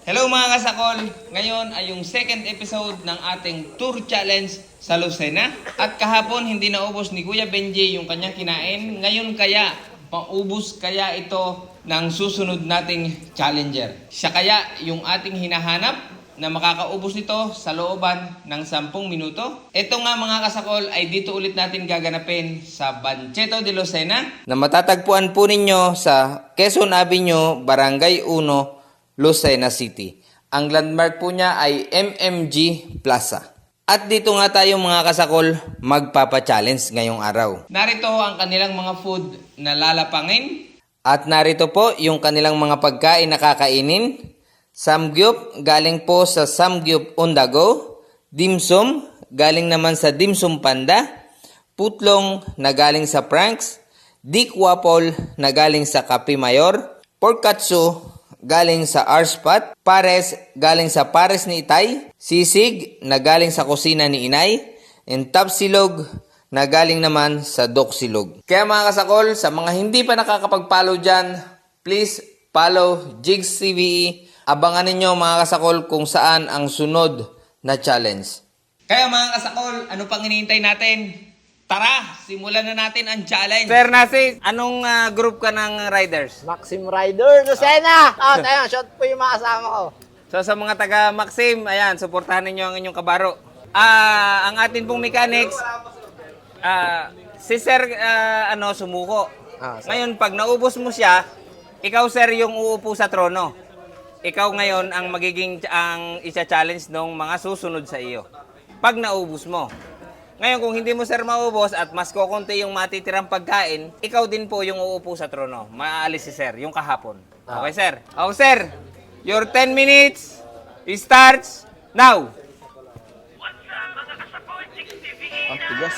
Hello mga kasakol! Ngayon ay yung second episode ng ating tour challenge sa Lucena. At kahapon hindi naubos ni Kuya Benji yung kanyang kinain. Ngayon kaya, maubos kaya ito ng susunod nating challenger. Siya kaya yung ating hinahanap na makakaubos nito sa looban ng 10 minuto. Ito nga mga kasakol ay dito ulit natin gaganapin sa Banchito de Lucena na matatagpuan po ninyo sa Quezon Avenue, Barangay 1, Lucena City. Ang landmark po niya ay MMG Plaza. At dito nga tayo mga kasakol magpapa-challenge ngayong araw. Narito ang kanilang mga food na lalapangin. At narito po yung kanilang mga pagkain na kakainin. Samgyup galing po sa Samgyup on the go. Dimsum galing naman sa Dimsum Panda. Putlong na galing sa Pranks. Dikwapol na galing sa Kape Mayor. Porkatsu galing sa R-Spot, Pares galing sa Pares ni Itay, Sisig na galing sa kusina ni Inay, and Tapsilog na galing naman sa Doc Silog. Kaya mga kasakol, sa mga hindi pa nakakapag-follow dyan, please follow Jigs TVE. Abangan ninyo mga kasakol kung saan ang sunod na challenge. Kaya mga kasakol, ano pang hinihintay natin? Tara, simulan na natin ang challenge. Sir Nasi, anong group ka ng riders? Maxim Rider, Lucena! Tayo, shot po yung mga kasama ko. So sa mga taga Maxim, ayan, suportahan ninyo ang inyong kabaro. Ang atin pong mechanics, si Sir sumuko. Ngayon, pag naubos mo siya, ikaw Sir yung uupo sa trono. Ikaw ngayon ang magiging isa-challenge ng mga susunod sa iyo. Pag naubos mo. Ngayon, kung hindi mo sir maubos at mas kukunti yung matitirang pagkain, ikaw din po yung uupo sa trono. Maaalis si sir, yung kahapon. Okay, sir? Okay, sir. Your 10 minutes starts now. Ang tigas.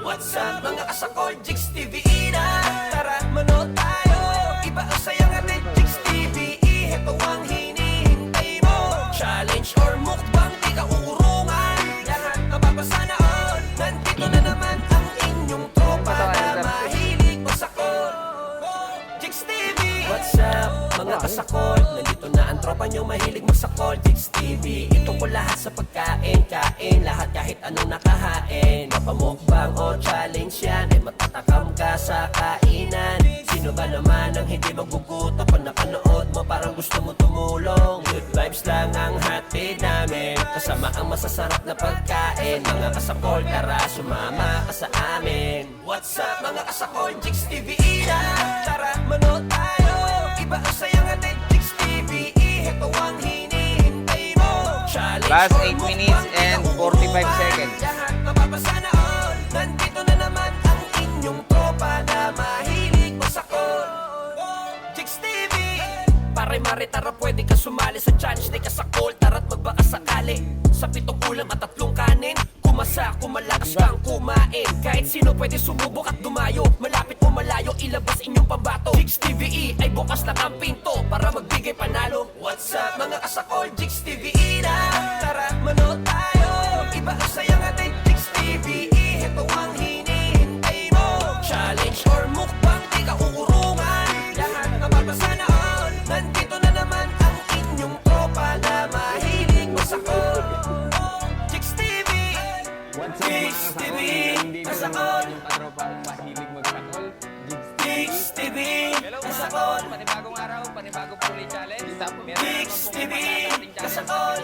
What's up mga kasakol, Jigs TVE na. Tara manood tayo, iba ang saya nga din Jigs TVE. Ito ang hinihintay mo. Challenge or mukbang, di ka uurungan. Lahat mapapasa na on. Nandito na naman ang inyong tropa na mahilig masakol. Jigs TV. What's up mga kasakol, nandito na ang tropa nyo mahilig masakol. Jigs TV, ito ko lahat sa pagkain. Kain lahat kahit anong nakahain. Mapamukbang o challenge yan, ay matatakam ka sa kainan. Sino ba naman ang hindi magugutom pag napanood mo parang gusto mo tumulong? Good vibes lang ang hatid namin, kasama ang masasarap na pagkain. Mga kasakol, tara sumama ka sa amin. What's up mga kasakol, Jigs TVE na. Tara manood tayo, iba ang saya nga din Jigs TVE. Ito ang hinihintay mo. Challenge Last or 8 mukbang, minutes di ka and 45 uuruan. seconds. Lahat mapapasa na on. Nandito na naman ang inyong tropa na mahilig masakol. Jigs TV. Pare-mare, tara pwede ka sumali sa challenge ni kasakol. Tara't magbaka sakali sa 7 ulam at 3 kanin. Kumasa, kumalakas kang kumain. Kahit sino pwede sumubok at dumayo. Malapit o malayo, ilabas inyong pambato. Jigs TVE ay bukas lang ang pinto para magbigay panalo. What's up mga kasakol, Jigs TVE na. Tara manood tayo, iba ang saya nga din Jigs TVE. Ito ang hinihintay mo. Challenge or mukbang, di ka uurungan. Lahat mapapasa na on. Nandito na naman ang inyong tropa na mahilig masakol. Jigs TV. Jigs TV. Masakol. Jigs TV. Masakol. Panibagong araw, panibagong puli challenge. Jigs TV. Masakol.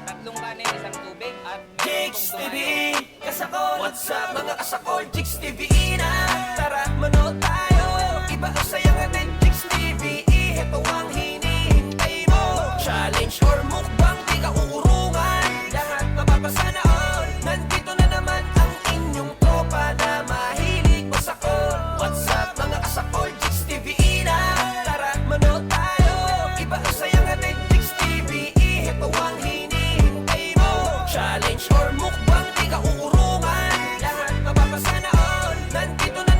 Tatlong kanin, isang tubig at Jigs TV. Kasakol. What's up mga kasakol, Jigs TVE na. Tara manood tayo, iba ang saya nga din Jigs TVE. Ito ang hinihintay mo. Challenge or mukbang, di ka uurungan. Lahat mapapasa na on. Nandito na naman ang inyong tropa na mahilig masakol. What's up mga kasakol, Jigs TVE na. Tara manood tayo, iba ang saya nga din Jigs TVE. Ito ang hinihintay mo. Challenge or mukbang, di ka uurungan. Lahat mapapasa na on. Nandito na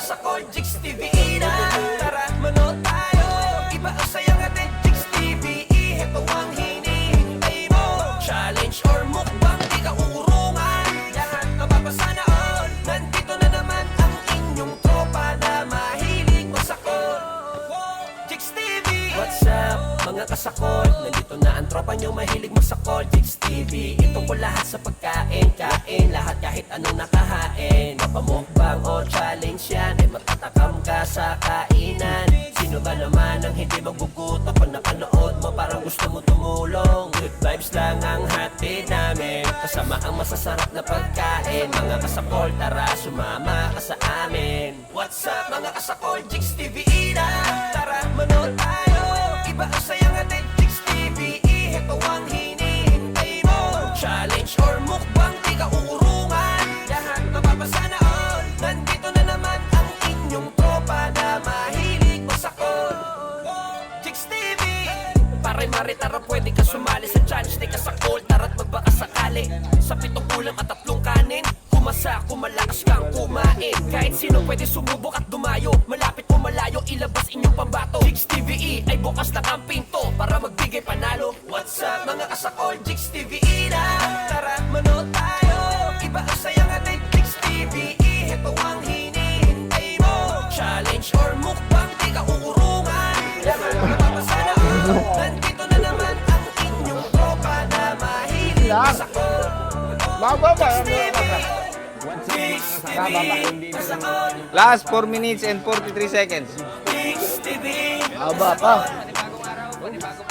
kasakol, Jigs TV na. Tara, manood tayo. Iba ang saya natin, Jigs TV. Ito ang hinihintay mo. Challenge or mukbang, di ka uurungan. Lahat mapapasana all. Nandito na naman ang inyong tropa na mahilig masakol. Jigs TV. What's up, mga kasakol? Nandito na ang tropa nyo mahilig masakol. Jigs TV, ito ko lahat sa pagkain. Kain lahat kahit anong nakahain. Mapamukbang o challenge yan, ay matatakam ka sa kainan. Sino ba naman ang hindi magugutom pag napanood mo parang gusto mo tumulong? Good vibes lang ang hatid namin, kasama ang masasarap na pagkain. Mga kasakol, tara sumama ka sa amin. What's up mga kasakol, Jigs TV na. Tara manood tayo. Iba ang saya natin, Jigs TV. Ito ang hinihintay mo. Challenge or mukbang, di ka uurungan. Lahat mapapasana all. Nandito na naman ang inyong tropa na mahilig masakol. Jigs TV. Pare-mare, tara pwede ka sumali sa challenge. Di ka sakol, tara't magbaka sakali. Sa 7 ulam at 3 kanin. Kumasa, kumalakas kang kumain. Kahit sino pwede sumubok at dumayo. Malapit o malayo, ilabas inyong pambato. Jigs TV ay bukas na ang pinto para magbigay panalo. What's up mga kasakol, Jigs TV na. Tara manood tayo. Iba ang saya natin, Jigs TV. Ito ang hinihintay mo. Challenge or mukbang, di ka uurungan. Lahat mapapasana all. Nandito na naman ang inyong tropa na mahilig masakol. Bababa. Jigs TV, kasakol, Last 4 minutes and 43 seconds. Jigs TV. Aba pa.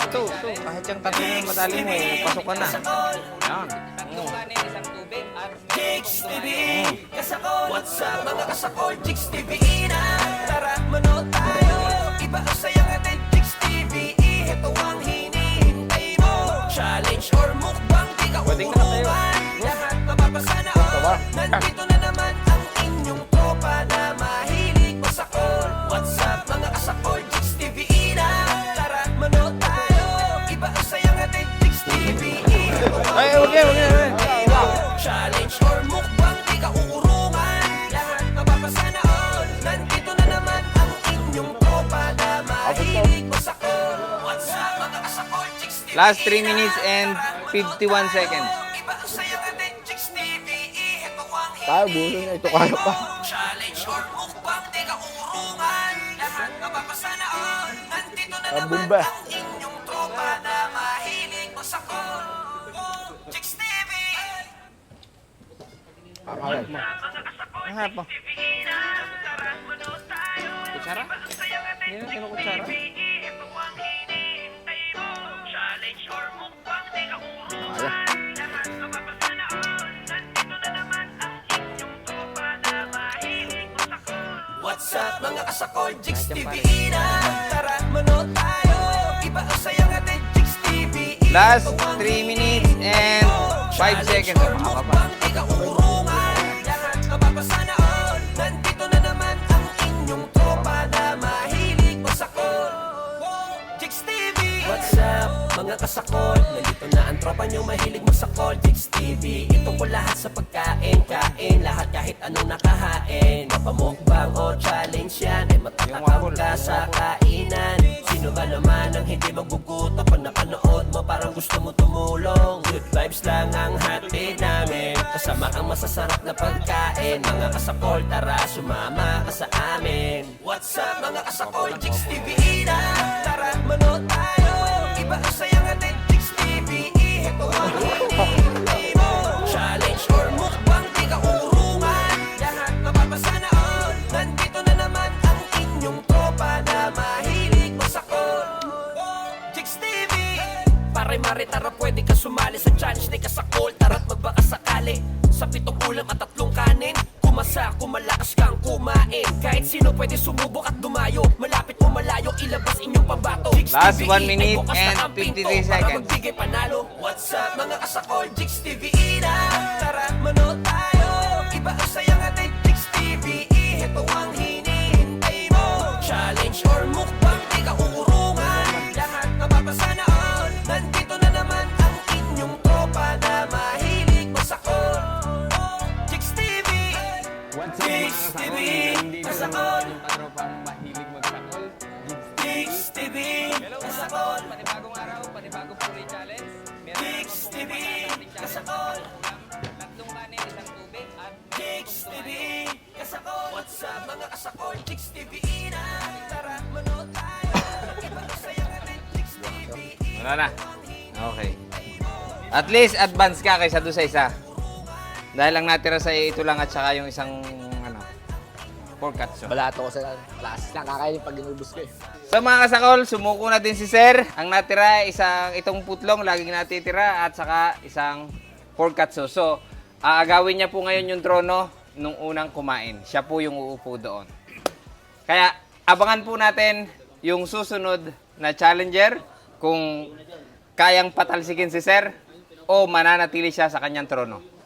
Ito, kahit yung tatlong yung matali mo, pasok ka na. Yan. Jigs TV, kasakol. What's up mga kasakol, Jigs TV na. Tara manood tayo. Iba ang saya natin, Jigs TV. Ito ang hinihintay mo. Challenge or mukbang, di ka uurungan. Lahat mapapasana all. Nandito na naman ang inyong tropa na mahilig masakol. What's up mga kasakol, Jigs TV na. Tara manood tayo. Iba ang saya natin, Jigs TV. Ito ang Ay, okay. challenge or mukbang, di ka uurungan. Lahat mapapasana all. Nandito na naman ang inyong tropa na mahilig masakol. What's up mga kasakol, Jigs TV. Last 3 minutes and 51 seconds. Iba ang saya natin, Jigs TV. Ito ang Tayo, buso na ito kaya pa. challenge or mukbang, di ka uurungan. Lahat mapapasana all. Nandito na naman Bumba. ang inyong tropa na mahilig masakol. Jigs TV. Pakalat mo. Ang harap mo. Kutsara? Hindi na kinukutsara. What's up mga kasakol, Jigs TV na. Tara manood tayo. Iba ang saya natin, Jigs TV. Last 3 minutes and 5 seconds. Mukbang, di ka uurungan. Lahat mapapasana all. Nandito na naman ang inyong tropa na mahilig masakol. Jigs TV. What's up mga kasakol? Nandito na ang tropa nyo mahilig masakol. Jigs TV, ito ko lahat sa pagkain. Kain lahat kahit anong nakahain. Mapamukbang o challenge yan, ay matatakam ka sa kainan. Sino ba naman ang hindi magugutom pag napanood mo parang gusto mo tumulong? Good vibes lang ang hatid namin, kasama ang masasarap na pagkain. Mga kasakol, tara sumama ka sa amin. What's up mga kasakol, Jigs TV na. Tara manood tayo. Iba ang saya natin, Jigs TV. Ito ang hinihintay mo. Challenge or mukbang, di ka uurungan. Lahat mapapasana all. Nandito na naman ang inyong tropa na mahilig masakol. Jigs TV. Pare-mare, tara pwede ka sumali sa challenge. Di ka sakol, tara't magbaka sakali. Sa 7 ulam at 3 kanin. Kumasa, kumalakas kang kumain. Kahit sino pwede sumubok at dumayo. Malapit o malayo, ilabas inyong pambato. Jigs Last TV, 1 minute ay bukas and na ang pinto 53 para seconds. magbigay panalo. What's up mga kasakol, Jigs TV na. Tara manood tayo. Iba ang saya natin, Jigs TV. Ito ang hinihintay mo. Challenge or mukbang, di ka uurungan. Lahat mapapasana all. Nandito na naman ang inyong tropa na mahilig masakol. Jigs TV. Jigs TV. Kasakol. kasakol, Panibagong araw, panibagong puri challenge. Meron Jigs naman TV, pong ating challenge. kasakol. Tatlong kanin, isang tubig, at Jigs TV, kasakol. What's up mga kasakol, Jigs TV na. Tara, manood tayo. Iba ang saya nga rin, Jigs TV. Wala na. Okay. At least advance ka kaysa doon sa isa. Dahil lang natira sa ito lang at saka yung isang pork katso. Balato ko sa last lang kakainin pag inubos ko eh. So mga kasakol, sumuko na din si Sir. Ang natira itong putlong laging natitira at saka isang pork katso. So, aagawin niya po ngayon yung trono nung unang kumain. Siya po yung uupo doon. Kaya abangan po natin yung susunod na challenger kung kayang patalsikin si Sir o mananatili siya sa kanyang trono.